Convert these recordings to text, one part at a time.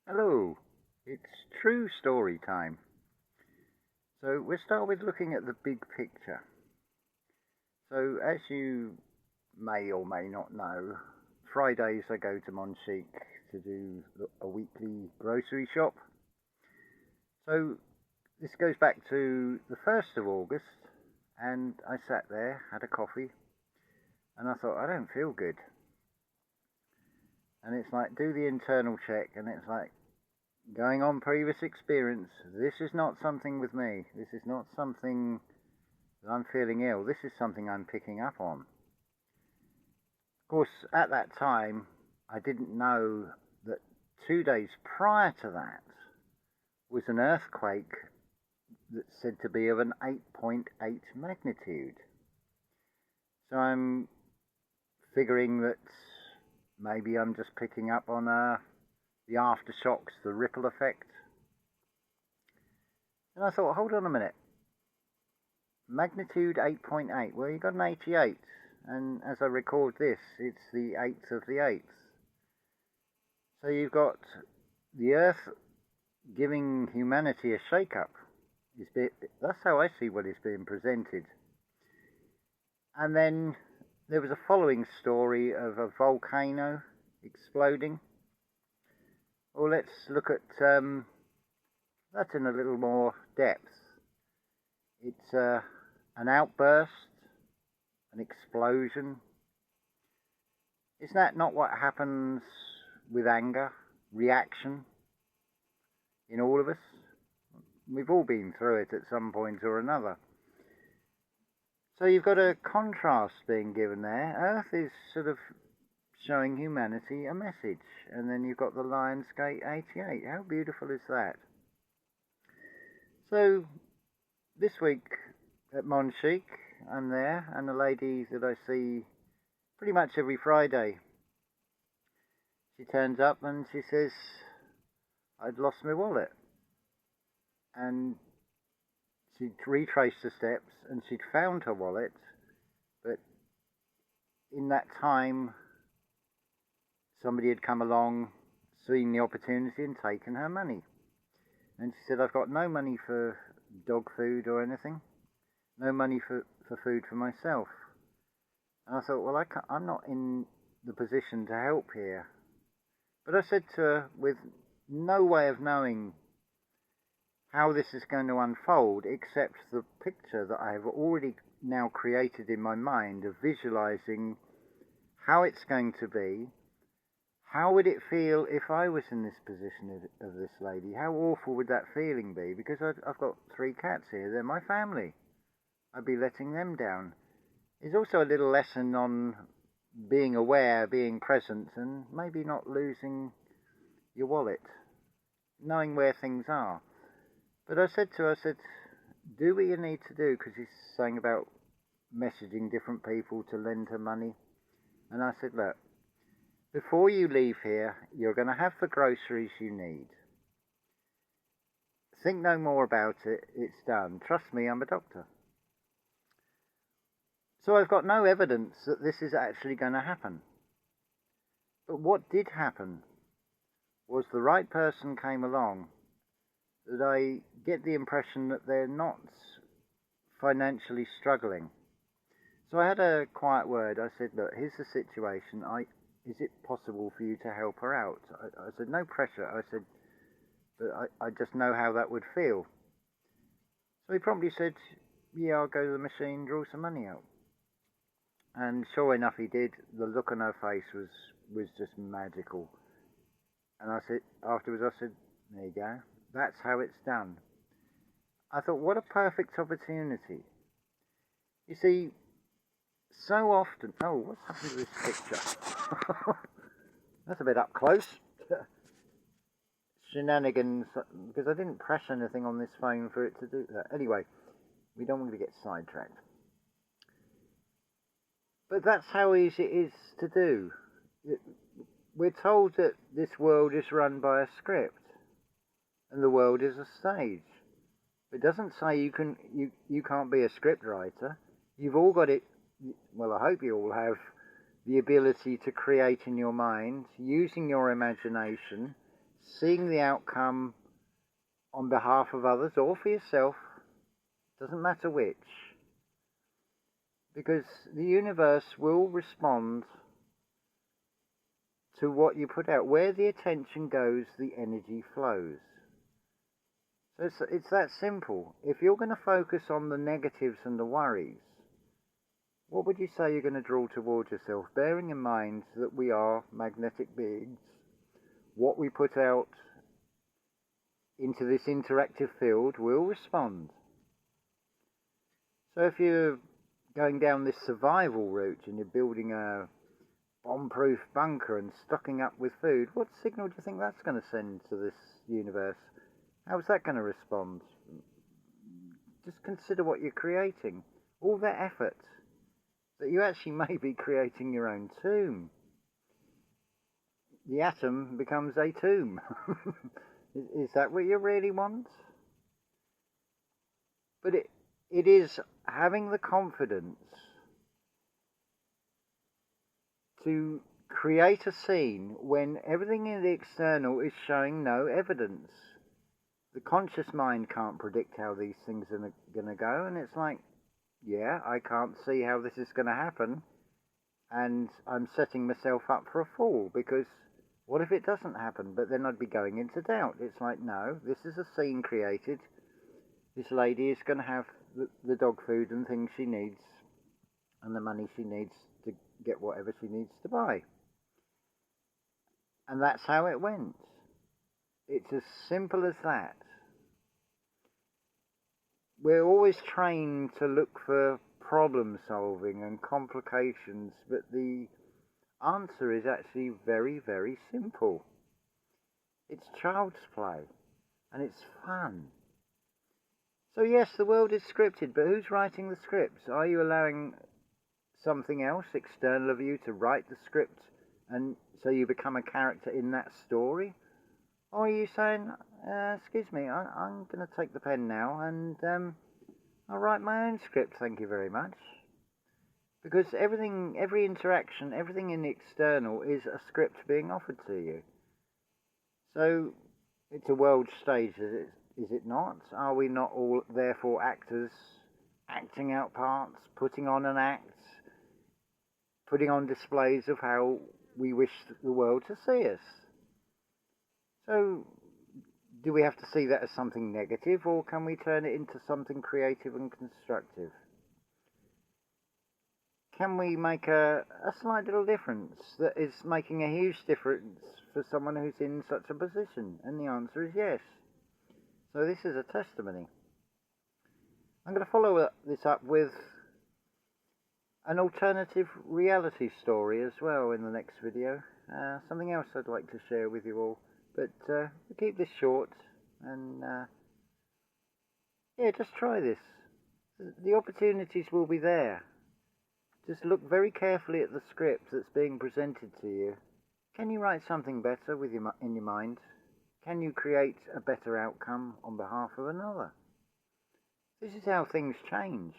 Hello, it's true story time. So we'll start with looking at the big picture. So as you may or may not know, Fridays I go to Monchique to do a weekly grocery shop. So this goes back to the 1st of August, and I sat there, had a coffee, and I thought, I don't feel good. And it's like, do the internal check, and it's like, going on previous experience, this is not something with me. This is not something that I'm feeling ill. This is something I'm picking up on. Of course, at that time, I didn't know that 2 days prior to that was an earthquake that's said to be of an 8.8 magnitude. So I'm figuring that maybe I'm just picking up on the aftershocks, the ripple effect. And I thought, hold on a minute. Magnitude 8.8. Well, you got an 88. And as I record this, it's the 8th of the 8th. So you've got the Earth giving humanity a shake-up. That's how I see what is being presented. And then there was a following story of a volcano exploding. Well, let's look at that in a little more depth. It's an outburst, an explosion. Is that not what happens with anger, reaction, in all of us? We've all been through it at some point or another. So you've got a contrast being given there. Earth is sort of showing humanity a message. And then you've got the Lionsgate 88. How beautiful is that? So this week at Monchique, I'm there, and a lady that I see pretty much every Friday, she turns up and she says, I'd lost my wallet. And she'd retraced the steps and she'd found her wallet, but in that time somebody had come along, seen the opportunity and taken her money. And she said, I've got no money for dog food or anything, no money for food for myself. And I thought, well, I'm not in the position to help here. But I said to her, with no way of knowing how this is going to unfold, except the picture that I have already now created in my mind of visualizing how it's going to be. How would it feel if I was in this position of this lady? How awful would that feeling be? Because I've got 3 cats here. They're my family. I'd be letting them down. It's also a little lesson on being aware, being present, and maybe not losing your wallet, knowing where things are. But I said to her, do what you need to do, because he's saying about messaging different people to lend her money. And I said, look, before you leave here, you're going to have the groceries you need. Think no more about it. It's done. Trust me, I'm a doctor. So I've got no evidence that this is actually going to happen. But what did happen was the right person came along, that I get the impression that they're not financially struggling. So I had a quiet word. I said, look, here's the situation. Is it possible for you to help her out? I said, no pressure. I said, but I just know how that would feel. So he promptly said, yeah, I'll go to the machine, draw some money out. And sure enough, he did. The look on her face was just magical. And I said, afterwards, I said, there you go. That's how it's done. I thought, what a perfect opportunity. You see, so often... Oh, what's happened to this picture? That's a bit up close. Shenanigans, because I didn't press anything on this phone for it to do that. Anyway, we don't want to get sidetracked. But that's how easy it is to do. We're told that this world is run by a script, and the world is a stage. It doesn't say you can't be a script writer. You've all got it. Well, I hope you all have the ability to create in your mind, using your imagination, seeing the outcome on behalf of others or for yourself, doesn't matter which, because the universe will respond to what you put out. Where the attention goes, the energy flows. So it's that simple. If you're going to focus on the negatives and the worries, what would you say you're going to draw towards yourself? Bearing in mind that we are magnetic beings, what we put out into this interactive field will respond. So if you're going down this survival route and you're building a bomb-proof bunker and stocking up with food, what signal do you think that's going to send to this universe? How's that going to respond? Just consider what you're creating. All that effort, that you actually may be creating your own tomb. The atom becomes a tomb. Is that what you really want? But it is having the confidence to create a scene when everything in the external is showing no evidence. The conscious mind can't predict how these things are going to go, and it's like, yeah, I can't see how this is going to happen, and I'm setting myself up for a fall, because what if it doesn't happen? But then I'd be going into doubt. It's like, no, this is a scene created. This lady is going to have the dog food and things she needs, and the money she needs to get whatever she needs to buy. And that's how it went. It's as simple as that. We're always trained to look for problem solving and complications, but the answer is actually very, very simple. It's child's play, and it's fun. So yes, the world is scripted, but who's writing the scripts? Are you allowing something else external of you to write the script, and so you become a character in that story? Or are you saying, excuse me, I'm going to take the pen now and I'll write my own script, thank you very much. Because everything, every interaction, everything in the external is a script being offered to you. So it's a world stage, is it not? Are we not all therefore actors, acting out parts, putting on an act, putting on displays of how we wish the world to see us? So, do we have to see that as something negative, or can we turn it into something creative and constructive? Can we make a slight little difference that is making a huge difference for someone who's in such a position? And the answer is yes. So this is a testimony. I'm going to follow this up with an alternative reality story as well in the next video. Something else I'd like to share with you all. But we'll keep this short, and yeah, just try this. The opportunities will be there. Just look very carefully at the script that's being presented to you. Can you write something better in your mind? Can you create a better outcome on behalf of another? This is how things change.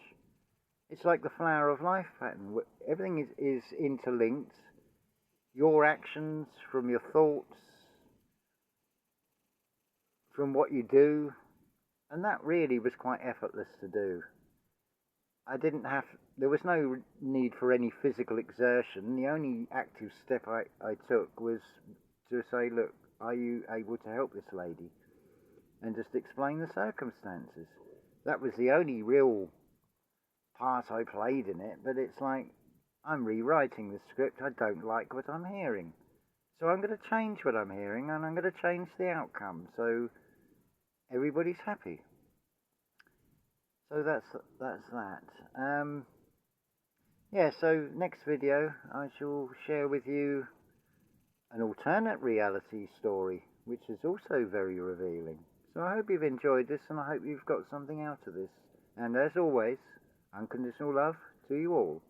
It's like the flower of life pattern. Everything is interlinked. Your actions from your thoughts, from what you do, and that really was quite effortless to do. There was no need for any physical exertion. The only active step I took was to say, look, are you able to help this lady? And just explain the circumstances. That was the only real part I played in it, but it's like, I'm rewriting the script, I don't like what I'm hearing. So I'm going to change what I'm hearing, and I'm going to change the outcome, so everybody's happy. So that's that. Yeah, so next video I shall share with you an alternate reality story, which is also very revealing. So I hope you've enjoyed this, and I hope you've got something out of this. And as always, unconditional love to you all.